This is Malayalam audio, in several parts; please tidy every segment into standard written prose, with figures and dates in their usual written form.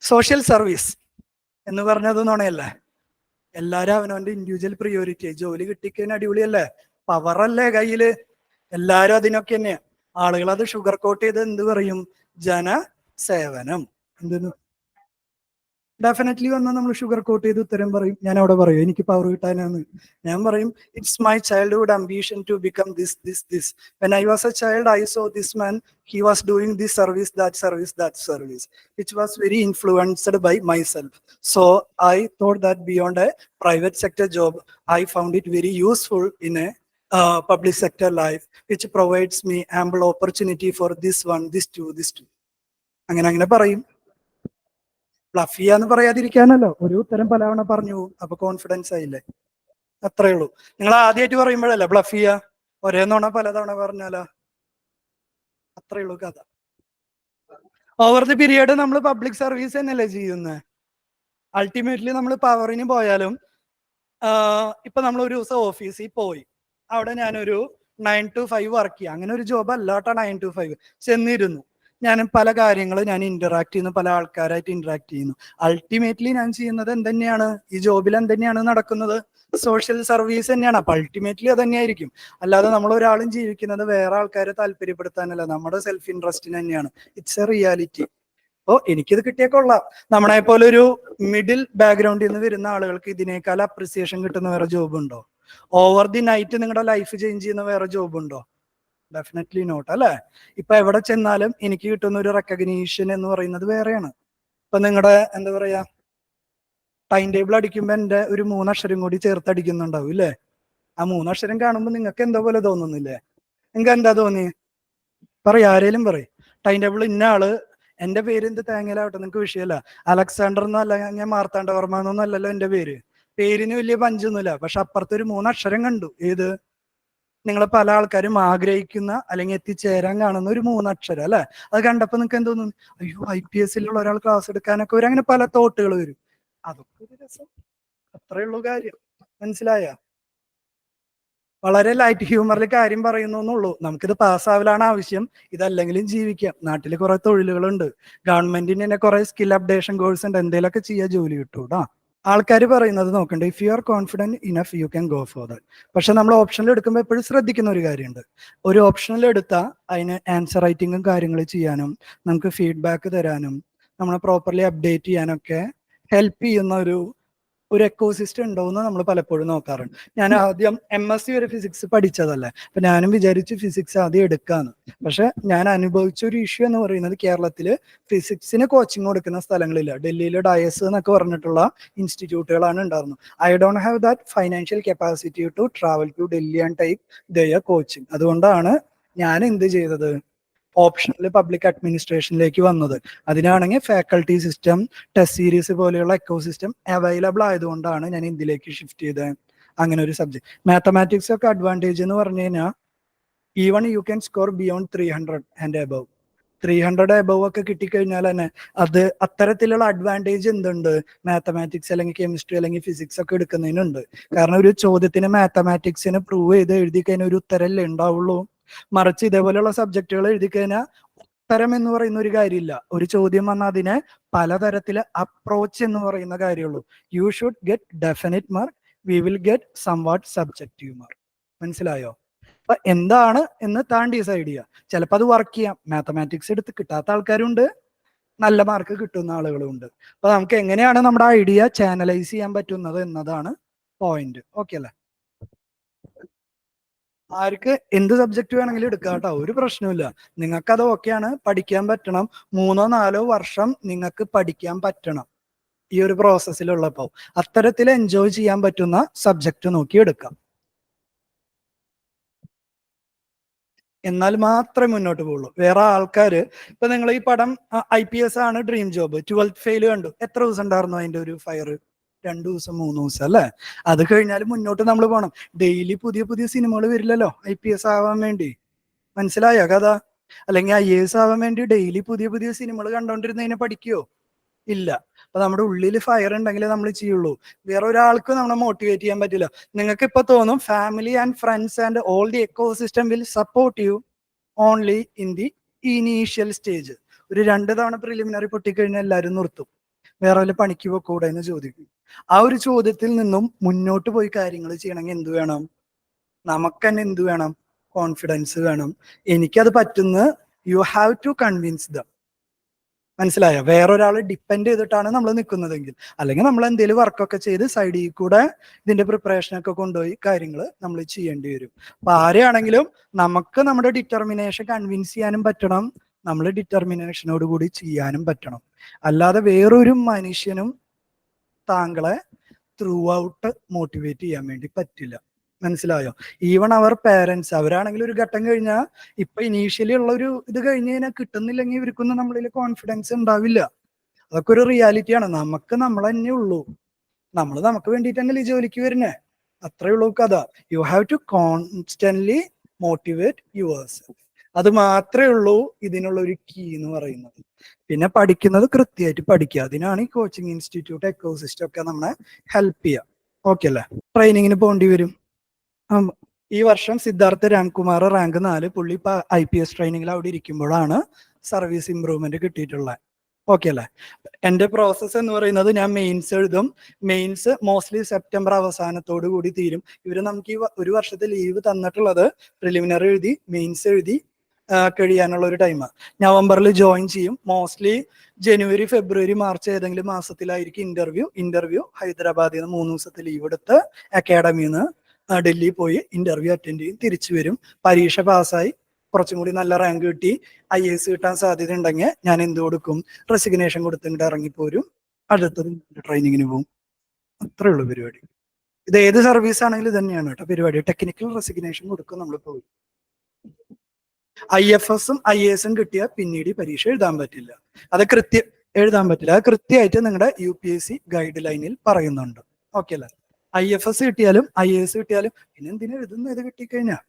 സോഷ്യൽ സർവീസ് എന്ന് പറഞ്ഞത് നുണയല്ലേ? എല്ലാരും അവനവന്റെ ഇൻഡിവിജ്വൽ പ്രിയോറിറ്റി. ജോലി കിട്ടിക്കഴിഞ്ഞാൽ അടിപൊളിയല്ലേ? പവറല്ലേ കയ്യില്? എല്ലാരും അതിനൊക്കെ തന്നെയാ. ആളുകൾ അത് ഷുഗർ കോട്ട് ചെയ്ത് എന്ത് പറയും? ജനസേവനം. എന്തെന്ന് ഡെഫിനറ്റ്ലി വന്നാൽ നമ്മൾ ഷുഗർ കോട്ട് ചെയ്ത് ഉത്തരം പറയും. ഞാൻ അവിടെ പറയും എനിക്ക് പവർ കിട്ടാനാണ്. ഞാൻ പറയും it's my childhood ambition to become this. When I was a child I saw this man, he was doing this service, that service, which was very influenced by myself. So I thought that beyond a private sector job, I found it very useful in a public sector life, which provides me ample opportunity for this one, this two. അങ്ങനെ പറയും. ഫ്ലഫിയ എന്ന് പറയാതിരിക്കാനല്ലോ ഒരു ഉത്തരം പലവണ പറഞ്ഞു. അപ്പൊ കോൺഫിഡൻസ് ആയില്ലേ? അത്രേ ഉള്ളൂ. നിങ്ങൾ ആദ്യമായിട്ട് പറയുമ്പോഴല്ല ബ്ലഫിയ, ഒരേ നോണ പലതവണ പറഞ്ഞാലോ? അത്രേ ഉള്ളൂ കഥ. ഓവർ ദി പീരിയഡ് നമ്മൾ പബ്ലിക് സർവീസ് തന്നെയല്ലേ ചെയ്യുന്നത്. അൾട്ടിമേറ്റ്ലി നമ്മൾ പവറിന് പോയാലും ഇപ്പൊ നമ്മൾ ഒരു ദിവസം ഓഫീസിൽ പോയി, അവിടെ ഞാനൊരു 9 to 5 വർക്ക് ചെയ്യാം. അങ്ങനെ ഒരു ജോബ് അല്ലാട്ടോ 9 to 5. ചെന്നിരുന്നു, ഞാൻ പല കാര്യങ്ങളും ഞാൻ ഇന്ററാക്ട് ചെയ്യുന്നു, പല ആൾക്കാരായിട്ട് ഇന്ററാക്ട് ചെയ്യുന്നു. അൾട്ടിമേറ്റ്ലി ഞാൻ ചെയ്യുന്നത് എന്തെന്നെയാണ്? ഈ ജോബിൽ എന്തെന്നെയാണ് നടക്കുന്നത്? സോഷ്യൽ സർവീസ് തന്നെയാണ്. അപ്പൊ അൾട്ടിമേറ്റ്ലി അത് തന്നെയായിരിക്കും. അല്ലാതെ നമ്മൾ ഒരാളും ജീവിക്കുന്നത് വേറെ ആൾക്കാരെ താല്പര്യപ്പെടുത്താനല്ല, നമ്മുടെ സെൽഫ് ഇൻട്രസ്റ്റിന് തന്നെയാണ്. It's A reality. ഓ എനിക്കിത് കിട്ടിയാൽ കൊള്ളാം. നമ്മളെ പോലെ ഒരു മിഡിൽ ബാക്ക്ഗ്രൗണ്ടിൽ നിന്ന് വരുന്ന ആളുകൾക്ക് ഇതിനേക്കാൾ അപ്രിസിയേഷൻ കിട്ടുന്ന വേറെ ജോബ് ഉണ്ടോ? ഓവർ ദി നൈറ്റ് നിങ്ങളുടെ ലൈഫ് ചേഞ്ച് ചെയ്യുന്ന വേറെ ജോബ് ഉണ്ടോ? ഡെഫിനറ്റ്ലി നോട്ട്, അല്ലെ? ഇപ്പൊ എവിടെ ചെന്നാലും എനിക്ക് കിട്ടുന്ന ഒരു റെക്കഗ്നീഷൻ എന്ന് പറയുന്നത് വേറെയാണ്. ഇപ്പൊ നിങ്ങളുടെ എന്താ പറയാ ടൈം ടേബിൾ അടിക്കുമ്പോ എന്റെ ഒരു 3 അക്ഷരം കൂടി ചേർത്ത് അടിക്കുന്നുണ്ടാവും ഇല്ലേ? ആ 3 അക്ഷരം കാണുമ്പോൾ നിങ്ങൾക്ക് എന്താ പോലെ തോന്നുന്നില്ലേ? നിങ്ങൾക്ക് എന്താ തോന്നി? ആരേലും പറയും. ടൈം ടേബിൾ ഇന്ന ആള്, എന്റെ പേര് എന്ത് തേങ്ങയിലാവട്ടെ, നിങ്ങൾക്ക് വിഷയമല്ല. അലക്സാണ്ടർ എന്നല്ല, ഞാൻ മാർത്താണ്ഡവർമ്മ എന്നൊന്നും അല്ലല്ലോ എന്റെ പേര്. പേരിന് വലിയ പഞ്ചൊന്നുമില്ല. പക്ഷെ അപ്പുറത്ത് ഒരു 3 അക്ഷരം കണ്ടു. ഏത്? നിങ്ങൾ പല ആൾക്കാരും ആഗ്രഹിക്കുന്ന അല്ലെങ്കിൽ എത്തിച്ചേരാൻ കാണുന്ന ഒരു 3 അക്ഷരം, അല്ലെ? അത് കണ്ടപ്പോ നിങ്ങൾക്ക് എന്ത് തോന്നുന്നു? അയ്യോ IPS-ലുള്ള ഒരാൾ ക്ലാസ് എടുക്കാനൊക്കെ വരും. അങ്ങനെ പല തോട്ടുകൾ വരും. അതൊക്കെ ഒരു രസം. അത്രേ ഉള്ളൂ കാര്യം. മനസ്സിലായ? വളരെ ലൈറ്റ് ഹ്യൂമറിൽ കാര്യം പറയുന്നുള്ളൂ. നമുക്കിത് പാസ്സാവലാണ് ആവശ്യം. ഇതല്ലെങ്കിലും ജീവിക്കാം. നാട്ടിൽ കുറെ തൊഴിലുകളുണ്ട്. ഗവൺമെന്റിന് തന്നെ കുറെ സ്കിൽ അപ്ഡേഷൻ കോഴ്സ് ഉണ്ട്. എന്തെങ്കിലുമൊക്കെ ചെയ്യാൻ ജോലി കിട്ടൂടാ. ആൾക്കാർ പറയുന്നത് നോക്കണ്ട, if you are confident enough you can go for that. പക്ഷെ നമ്മൾ ഓപ്ഷനിൽ എടുക്കുമ്പോൾ എപ്പോഴും ശ്രദ്ധിക്കുന്ന ഒരു കാര്യമുണ്ട്. ഒരു ഓപ്ഷനിൽ എടുത്താൽ അതിന് ആൻസർ റൈറ്റിങ്ങും കാര്യങ്ങൾ ചെയ്യാനും നമുക്ക് ഫീഡ്ബാക്ക് തരാനും നമ്മളെ പ്രോപ്പർലി അപ്ഡേറ്റ് ചെയ്യാനൊക്കെ ഹെൽപ്പ് ചെയ്യുന്ന ഒരു എക്കോസിസ്റ്റം ഉണ്ടോയെന്ന് നമ്മൾ പലപ്പോഴും നോക്കാറുണ്ട്. ഞാൻ ആദ്യം MSc വരെ ഫിസിക്സ് പഠിച്ചതല്ലേ, അപ്പൊ ഞാനും വിചാരിച്ചു ഫിസിക്സ് ആദ്യം എടുക്കാന്ന്. പക്ഷെ ഞാൻ അനുഭവിച്ച ഒരു ഇഷ്യൂ എന്ന് പറയുന്നത്, കേരളത്തില് ഫിസിക്സിന് കോച്ചിങ് കൊടുക്കുന്ന സ്ഥലങ്ങളില്ല. ഡൽഹിയിൽ ഡയസ് എന്നൊക്കെ പറഞ്ഞിട്ടുള്ള ഇൻസ്റ്റിറ്റ്യൂട്ടുകളാണ് ഉണ്ടായിരുന്നത്. I don't have that financial capacity to travel to Delhi and take their coaching. അതുകൊണ്ടാണ് ഞാൻ എന്ത് ചെയ്തത്, ഓപ്ഷനിൽ പബ്ലിക് അഡ്മിനിസ്ട്രേഷനിലേക്ക് വന്നത്. അതിനാണെങ്കിൽ ഫാക്കൽറ്റി സിസ്റ്റം, ടെസ്റ്റ് സീരീസ് പോലെയുള്ള എക്കോസിസ്റ്റം അവൈലബിൾ ആയതുകൊണ്ടാണ് ഞാൻ ഇതിലേക്ക് ഷിഫ്റ്റ് ചെയ്തത്. അങ്ങനെ ഒരു സബ്ജക്ട്. മാത്തമാറ്റിക്സ് ഒക്കെ അഡ്വാൻറ്റേജ് എന്ന് പറഞ്ഞു കഴിഞ്ഞാൽ even you can score beyond 300 and above. 300 above ഒക്കെ കിട്ടിക്കഴിഞ്ഞാൽ തന്നെ അത് അത്തരത്തിലുള്ള അഡ്വാൻറ്റേജ് എന്തുണ്ട്? മാത്തമാറ്റിക്സ് അല്ലെങ്കിൽ കെമിസ്ട്രി അല്ലെങ്കിൽ ഫിസിക്സ് ഒക്കെ എടുക്കുന്നതിനുണ്ട്. കാരണം ഒരു ചോദ്യത്തിന് മാത്തമാറ്റിക്സിന് പ്രൂവ് ചെയ്ത് എഴുതി കഴിഞ്ഞാൽ ഒരു ഉത്തരല്ലേ ഉണ്ടാവുള്ളൂ. മറിച്ച് ഇതേപോലെയുള്ള സബ്ജക്റ്റുകൾ എഴുതി കഴിഞ്ഞാൽ ഉത്തരം എന്ന് പറയുന്ന ഒരു കാര്യമില്ല. ഒരു ചോദ്യം വന്നാൽ അതിനെ പലതരത്തില് അപ്രോച്ച് എന്ന് പറയുന്ന കാര്യമുള്ളൂ. You should get definite mark, we will get somewhat subjective mark. മനസ്സിലായോ? അപ്പൊ എന്താണ് എന്ന് താൻ ഡിസൈഡ് ചെയ്യുക. ചിലപ്പോൾ അത് വർക്ക് ചെയ്യാം. മാത്തമാറ്റിക്സ് എടുത്ത് കിട്ടാത്ത ആൾക്കാരുണ്ട്, നല്ല മാർക്ക് കിട്ടുന്ന ആളുകളുണ്ട്. അപ്പൊ നമുക്ക് എങ്ങനെയാണ് നമ്മുടെ ഐഡിയ ചാനലൈസ് ചെയ്യാൻ പറ്റുന്നത് എന്നതാണ് പോയിന്റ്. ഓക്കെ അല്ലേ? ആർക്ക് എന്ത് സബ്ജക്ട് വേണമെങ്കിലും എടുക്കാം കേട്ടോ, ഒരു പ്രശ്നമില്ല. നിങ്ങൾക്ക് അത് ഓക്കെയാണ്, പഠിക്കാൻ പറ്റണം. 3-4 വർഷം നിങ്ങൾക്ക് പഠിക്കാൻ പറ്റണം ഈ ഒരു പ്രോസസ്സിലുള്ളപ്പോ. അത്തരത്തിൽ എൻജോയ് ചെയ്യാൻ പറ്റുന്ന സബ്ജക്ട് നോക്കി എടുക്കാം. എന്നാൽ മാത്രമേ മുന്നോട്ട് പോകുള്ളൂ. വേറെ ആൾക്കാര് ഇപ്പൊ നിങ്ങൾ ഈ പടം IPS ആണ് ഡ്രീം ജോബ്, 12th ഫെയിൽ കണ്ടു, എത്ര ദിവസം ഉണ്ടായിരുന്നു അതിന്റെ ഒരു ഫയർ? 2 ദിവസം 3 ദിവസം അല്ലെ? അത് കഴിഞ്ഞാൽ മുന്നോട്ട് നമ്മൾ പോകണം. ഡെയിലി പുതിയ പുതിയ സിനിമകൾ വരില്ലല്ലോ IPS ആവാൻ വേണ്ടി. മനസ്സിലായോ കഥ? അല്ലെങ്കിൽ IAS ആവാൻ വേണ്ടി ഡെയിലി പുതിയ പുതിയ സിനിമകൾ കണ്ടോണ്ടിരുന്നതിനെ പഠിക്കുവോ? ഇല്ല. അപ്പൊ നമ്മുടെ ഉള്ളിൽ ഫയർ ഉണ്ടെങ്കിലേ നമ്മൾ ചെയ്യുള്ളൂ. വേറെ ഒരാൾക്ക് നമ്മളെ മോട്ടിവേറ്റ് ചെയ്യാൻ പറ്റില്ല. നിങ്ങൾക്ക് ഇപ്പൊ തോന്നും family and friends and all the ecosystem will support you only in the initial stage. ഒരു 2 തവണ പ്രിലിമിനറി പൊട്ടിക്കഴിഞ്ഞാൽ എല്ലാവരും നിർത്തും. വേറെ വല്ല പണിക്ക് പോക്കൂടെ എന്ന് ചോദിക്കും. ആ ഒരു ചോദ്യത്തിൽ നിന്നും മുന്നോട്ട് പോയി കാര്യങ്ങൾ ചെയ്യണമെങ്കിൽ എന്ത് വേണം? നമുക്ക് തന്നെ എന്ത് വേണം? കോൺഫിഡൻസ് വേണം. എനിക്കത് പറ്റുന്ന you have to convince them. മനസ്സിലായോ? വേറൊരാളെ ഡിപ്പെൻഡ് ചെയ്തിട്ടാണ് നമ്മൾ നിൽക്കുന്നതെങ്കിൽ, അല്ലെങ്കിൽ നമ്മൾ എന്തെങ്കിലും വർക്കൊക്കെ ചെയ്ത് സൈഡിൽ കൂടെ ഇതിന്റെ പ്രിപ്പറേഷനൊക്കെ കൊണ്ടുപോയി കാര്യങ്ങൾ നമ്മൾ ചെയ്യേണ്ടി വരും. അപ്പൊ ആരെയാണെങ്കിലും നമുക്ക് നമ്മുടെ ഡിറ്റർമിനേഷൻ കൺവിൻസ് ചെയ്യാനും പറ്റണം, നമ്മൾ ഡിറ്റർമിനേഷനോട് കൂടി ചെയ്യാനും പറ്റണം. അല്ലാതെ വേറൊരു മനുഷ്യനും താങ്കളെ ത്രൂ ഔട്ട് മോട്ടിവേറ്റ് ചെയ്യാൻ വേണ്ടി പറ്റില്ല. മനസ്സിലായോ? ഈവൺ അവർ പേരൻസ്, അവരാണെങ്കിൽ ഒരു ഘട്ടം കഴിഞ്ഞാൽ, ഇപ്പൊ ഇനീഷ്യലി ഉള്ള ഒരു ഇത് കഴിഞ്ഞ് കഴിഞ്ഞാൽ കിട്ടുന്നില്ലെങ്കിൽ ഇവർക്കൊന്നും നമ്മളിൽ കോൺഫിഡൻസ് ഉണ്ടാവില്ല. അതൊക്കെ ഒരു റിയാലിറ്റിയാണ്. നമുക്ക് നമ്മൾ തന്നെ ഉള്ളൂ. നമ്മൾ നമുക്ക് വേണ്ടിയിട്ട് തന്നെ ഈ ജോലിക്ക് വരുന്നേ. അത്രേ ഉള്ളൂ കഥ. You have to constantly motivate yours. അത് മാത്രമേ ഉള്ളൂ ഇതിനുള്ള ഒരു കീ എന്ന് പറയുന്നത്. പിന്നെ പഠിക്കുന്നത് കൃത്യമായിട്ട് പഠിക്കുക. അതിനാണ് ഈ കോച്ചിങ് ഇൻസ്റ്റിറ്റ്യൂട്ട് എക്കോസിസ്റ്റം ഒക്കെ നമ്മളെ ഹെൽപ്പ് ചെയ്യുക. ഓക്കെ അല്ലേ? ട്രെയിനിങ്ങിന് പോകേണ്ടി വരും. ഈ വർഷം സിദ്ധാർത്ഥ രാംകുമാർ റാങ്ക് 4, പുള്ളി ഇപ്പൊ IPS ട്രെയിനിങ്ങിൽ അവിടെ ഇരിക്കുമ്പോഴാണ് സർവീസ് ഇംപ്രൂവ്മെന്റ് കിട്ടിയിട്ടുള്ളത്. ഓക്കെ അല്ലേ? എന്റെ പ്രോസസ്സ് എന്ന് പറയുന്നത്, ഞാൻ മെയിൻസ് എഴുതും. മെയിൻസ് മോസ്റ്റ്ലി സെപ്റ്റംബർ അവസാനത്തോടു കൂടി തീരും. ഇവര് നമുക്ക് ഈ ഒരു വർഷത്തെ ലീവ് തന്നിട്ടുള്ളത് പ്രിലിമിനറി എഴുതി മെയിൻസ് എഴുതി കഴിയാനുള്ള ഒരു ടൈമാണ്. നവംബറിൽ ജോയിൻ ചെയ്യും. മോസ്റ്റ്ലി ജനുവരി, ഫെബ്രുവരി, മാർച്ച് ഏതെങ്കിലും മാസത്തിലായിരിക്കും ഇന്റർവ്യൂ. ഹൈദരാബാദിൽ നിന്ന് 3 ദിവസത്തെ ലീവ് എടുത്ത് അക്കാഡമിയിൽ നിന്ന് ഡൽഹി പോയി ഇന്റർവ്യൂ അറ്റൻഡ് ചെയ്യും, തിരിച്ചു വരും. പരീക്ഷ പാസ്സായി കുറച്ചും കൂടി നല്ല റാങ്ക് കിട്ടി IAS കിട്ടാൻ സാധ്യത ഉണ്ടെങ്കിൽ ഞാൻ എന്ത് കൊടുക്കും? റെസിഗ്നേഷൻ കൊടുത്തിട്ട് ഇറങ്ങിപ്പോരും, അടുത്തത് ട്രെയിനിങ്ങിന് പോകും. അത്രേ ഉള്ളൂ പരിപാടി. ഇത് ഏത് സർവീസ് ആണെങ്കിലും തന്നെയാണ് കേട്ടോ പരിപാടി. ടെക്നിക്കൽ റെസിഗ്നേഷൻ കൊടുക്കും, നമ്മൾ പോയി. IFS-ഉം IAS-ഉം കിട്ടിയാൽ പിന്നീട് പരീക്ഷ എഴുതാൻ പറ്റില്ല. അത് കൃത്യമായിട്ട് നിങ്ങളുടെ UPSC ഗൈഡ് ലൈനിൽ പറയുന്നുണ്ട്. ഓക്കെ അല്ലേ? IFS കിട്ടിയാലും IAS കിട്ടിയാലും പിന്നെ എന്തിനാ എഴുതുന്ന? ഇത് കിട്ടിക്കഴിഞ്ഞാൽ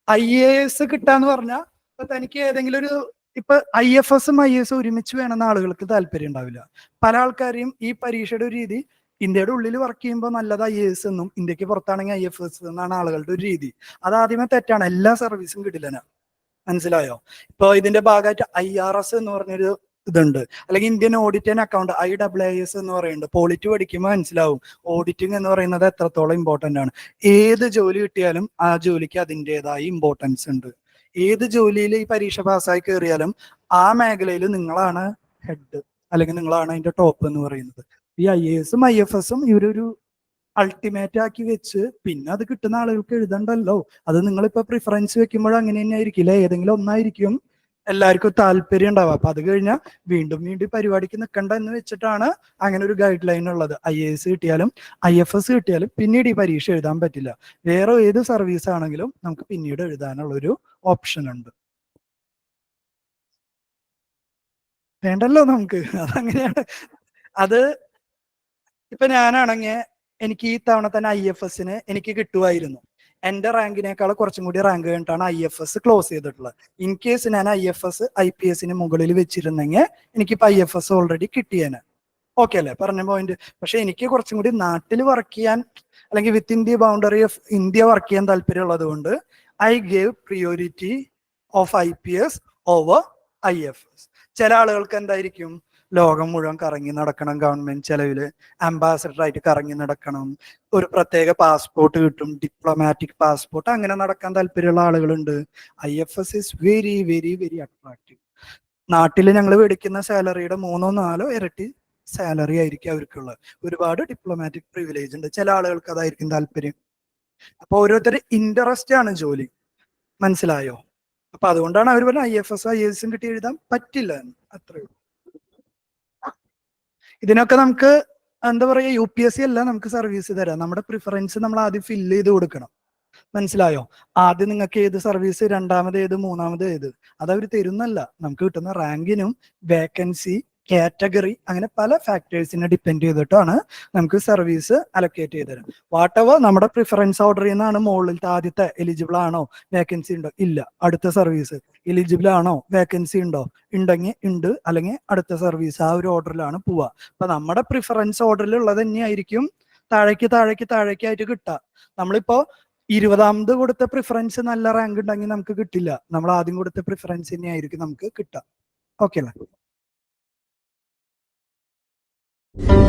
IAS കിട്ടാന്ന് പറഞ്ഞാൽ ഇപ്പൊ തനിക്ക് ഏതെങ്കിലും ഒരു, ഇപ്പൊ IFS-ഉം IAS-ഉം ഒരുമിച്ച് വേണമെന്ന് ആളുകൾക്ക് താല്പര്യം ഉണ്ടാവില്ല. പല ആൾക്കാരെയും ഈ പരീക്ഷയുടെ ഒരു രീതി, ഇന്ത്യയുടെ ഉള്ളിൽ വർക്ക് ചെയ്യുമ്പോൾ നല്ലത് IAS എന്നും ഇന്ത്യക്ക് പുറത്താണെങ്കിൽ IFS എന്നാണ് ആളുകളുടെ ഒരു രീതി. അത് ആദ്യമേ തെറ്റാണ്. എല്ലാ സർവീസും കിട്ടില്ല. മനസ്സിലായോ? ഇപ്പൊ ഇതിന്റെ ഭാഗമായിട്ട് IRS എന്ന് പറഞ്ഞൊരു ഇതുണ്ട്, അല്ലെങ്കിൽ Indian audit and account IAAS എന്ന് പറയുന്നുണ്ട്. പോളിറ്റി പഠിക്കുമ്പോൾ മനസ്സിലാവും ഓഡിറ്റിംഗ് എന്ന് പറയുന്നത് എത്രത്തോളം ഇമ്പോർട്ടന്റ് ആണ്. ഏത് ജോലി കിട്ടിയാലും ആ ജോലിക്ക് അതിൻ്റെതായ ഇമ്പോർട്ടൻസ് ഉണ്ട്. ഏത് ജോലിയിൽ ഈ പരീക്ഷ പാസ്സായി കയറിയാലും ആ മേഖലയിൽ നിങ്ങളാണ് ഹെഡ്, അല്ലെങ്കിൽ നിങ്ങളാണ് അതിന്റെ ടോപ്പ് എന്ന് പറയുന്നത്. ഈ IAS-ഉം IFS-ഉം ഇവരൊരു അൾട്ടിമേറ്റ് ആക്കി വെച്ച് പിന്നെ അത് കിട്ടുന്ന ആളുകൾക്ക് എഴുതണ്ടല്ലോ. അത് നിങ്ങളിപ്പോ പ്രിഫറൻസ് വെക്കുമ്പോഴും അങ്ങനെ തന്നെ ആയിരിക്കില്ല, ഏതെങ്കിലും ഒന്നായിരിക്കും എല്ലാവർക്കും താല്പര്യം ഉണ്ടാവുക. അപ്പൊ അത് കഴിഞ്ഞാൽ വീണ്ടും പരിപാടിക്ക് നിൽക്കണ്ട എന്ന് വെച്ചിട്ടാണ് അങ്ങനെ ഒരു ഗൈഡ് ലൈൻ ഉള്ളത്. IAS കിട്ടിയാലും IFS കിട്ടിയാലും പിന്നീട് ഈ പരീക്ഷ എഴുതാൻ പറ്റില്ല. വേറെ ഏത് സർവീസ് ആണെങ്കിലും നമുക്ക് പിന്നീട് എഴുതാനുള്ള ഒരു ഓപ്ഷൻ ഉണ്ട്. വേണ്ടല്ലോ നമുക്ക്, അതങ്ങനെയാണ്. അത് ഇപ്പൊ ഞാനാണെങ്കിൽ എനിക്ക് ഈ തവണ തന്നെ IFS-ന് എനിക്ക് കിട്ടുമായിരുന്നു. എന്റെ റാങ്കിനേക്കാൾ കുറച്ചും കൂടി റാങ്ക് കഴിഞ്ഞിട്ടാണ് IFS ക്ലോസ് ചെയ്തിട്ടുള്ളത്. ഇൻ കേസ് ഞാൻ IFS IPS-ന് മുകളിൽ വെച്ചിരുന്നെങ്കിൽ എനിക്കിപ്പോ IFS ഓൾറെഡി കിട്ടിയേനെ. ഓക്കെ അല്ലേ പറഞ്ഞ പോയിന്റ്? പക്ഷെ എനിക്ക് കുറച്ചും കൂടി നാട്ടിൽ വർക്ക് ചെയ്യാൻ, അല്ലെങ്കിൽ within the boundary of India work ചെയ്യാൻ താല്പര്യമുള്ളത് കൊണ്ട് I gave priority of IPS over IFS. ചില ആളുകൾക്ക് എന്തായിരിക്കും, ലോകം മുഴുവൻ കറങ്ങി നടക്കണം, ഗവൺമെന്റ് ചെലവില് അംബാസഡർ ആയിട്ട് കറങ്ങി നടക്കണം, ഒരു പ്രത്യേക പാസ്പോർട്ട് കിട്ടും, ഡിപ്ലോമാറ്റിക് പാസ്പോർട്ട്, അങ്ങനെ നടക്കാൻ താല്പര്യമുള്ള ആളുകളുണ്ട്. IFS is very very very attractive. നാട്ടിൽ ഞങ്ങൾ മേടിക്കുന്ന സാലറിയുടെ 3-4 ഇരട്ടി സാലറി ആയിരിക്കും അവർക്കുള്ളത്. ഒരുപാട് ഡിപ്ലോമാറ്റിക് പ്രിവിലേജ് ഉണ്ട്. ചില ആളുകൾക്ക് അതായിരിക്കും താല്പര്യം. അപ്പൊ ഓരോരുത്തരുടെ ഇൻട്രസ്റ്റ് ആണ് ജോലി. മനസ്സിലായോ? അപ്പൊ അതുകൊണ്ടാണ് അവർ പറഞ്ഞ IFS IAS-ഉം കിട്ടി എഴുതാൻ പറ്റില്ല എന്ന്. അത്രയും ഇതിനൊക്കെ നമുക്ക് എന്താ പറയാ, UPSC അല്ല നമുക്ക് സർവീസ് തരാം. നമ്മുടെ പ്രിഫറൻസ് നമ്മൾ ആദ്യം ഫില്ല് ചെയ്ത് കൊടുക്കണം. മനസ്സിലായോ? ആദ്യം നിങ്ങൾക്ക് ഏത് സർവീസ്, രണ്ടാമത് ഏത്, മൂന്നാമത് ഏത്, അതവർ തരുന്നല്ല. നമുക്ക് കിട്ടുന്ന റാങ്കിനും വേക്കൻസി, കാറ്റഗറി, അങ്ങനെ പല ഫാക്ടേഴ്സിനെ ഡിപ്പെൻഡ് ചെയ്തിട്ടാണ് നമുക്ക് സർവീസ് അലൊക്കേറ്റ് ചെയ്ത് തരാം. വാട്ട് എവർ നമ്മുടെ പ്രിഫറൻസ് ഓർഡർ ചെയ്യുന്നതാണ് മുകളിലത്തെ ആദ്യത്തെ എലിജിബിൾ ആണോ, വേക്കൻസി ഉണ്ടോ, ഇല്ല, അടുത്ത സർവീസ് എലിജിബിൾ ആണോ, വേക്കൻസി ഉണ്ടോ, ഉണ്ടെങ്കിൽ ഉണ്ട്, അല്ലെങ്കിൽ അടുത്ത സർവീസ്, ആ ഒരു ഓർഡറിലാണ് പോവുക. അപ്പൊ നമ്മുടെ പ്രിഫറൻസ് ഓർഡറിൽ ഉള്ളത് തന്നെയായിരിക്കും താഴേക്ക് താഴേക്ക് താഴേക്കായിട്ട് കിട്ടുക. നമ്മളിപ്പോ 20ാമത് കൊടുത്ത പ്രിഫറൻസ് നല്ല റാങ്ക് ഉണ്ടെങ്കിൽ നമുക്ക് കിട്ടില്ല. നമ്മൾ ആദ്യം കൊടുത്ത പ്രിഫറൻസ് തന്നെയായിരിക്കും നമുക്ക് കിട്ടുക. ഓക്കെ അല്ലേ? നന്ദി.